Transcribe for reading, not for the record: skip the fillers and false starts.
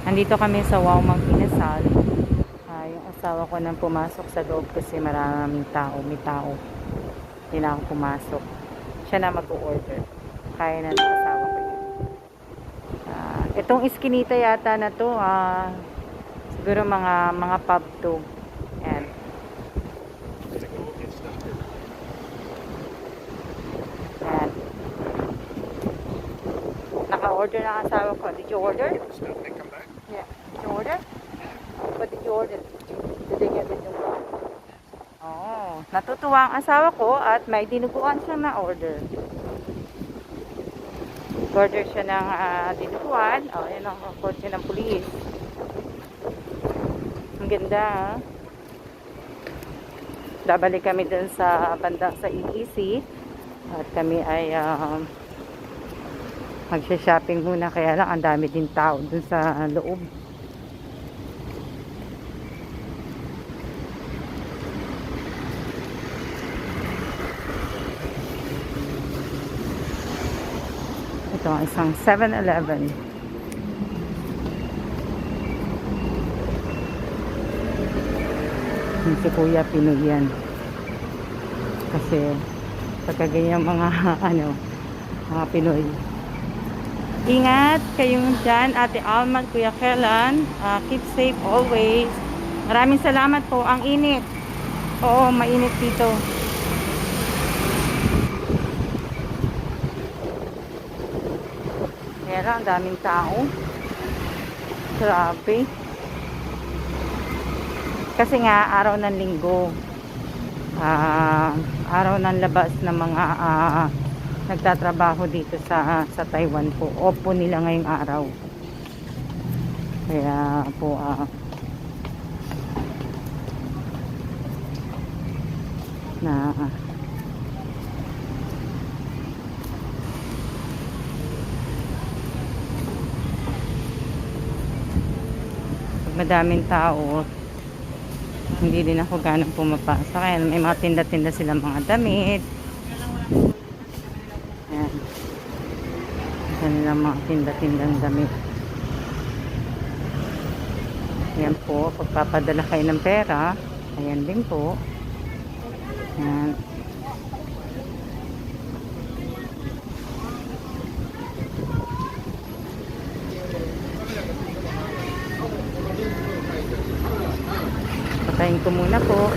Nandito kami sa Wow Mang Inasal. Yung asawa ko nang pumasok sa loob kasi maraming tao, may tao. Hindi na ako pumasok. Siya na mag-order. Kaya na ng asawa ko yun. Itong iskinita yata na to, siguro mga pub to. Ayan. Ayan. Naka-order na ang asawa ko. Did you order? Yeah. Did you order? What did you order? Did they get it? Oh, natutuwa ang asawa ko at may dinuguan siyang na-order. Order siya ng dinuguan. Oh, yan ang kotse ng pulis. Ang ganda, ah. Babalik kami dun sa banda sa EEC at kami ay magsha-shopping muna, kaya lang ang dami din tao dun sa loob. Ito ang isang 7-Eleven. Si Kuya Pinoy yan. Kasi pagkaganyan mga mga Pinoy. Ingat kayong dyan, Ate Alma, Kuya Kellan. Keep safe always. Maraming salamat po. Ang init. Oo, mainit dito. Kaya lang, ang daming tao. Grabe. Kasi nga, araw ng linggo. Araw ng labas ng mga nagtatrabaho dito sa Taiwan po. Off po nila ngayong araw. Kaya po, madaming tao, hindi din ako ganang pumapasok. Kaya may mga tinda-tinda silang mga damit. Ayan. Kanilang mga tinda-tindang damit. Ayan po, pagpapadala kayo ng pera, ayan din po. Ayan. Patayin ko muna po.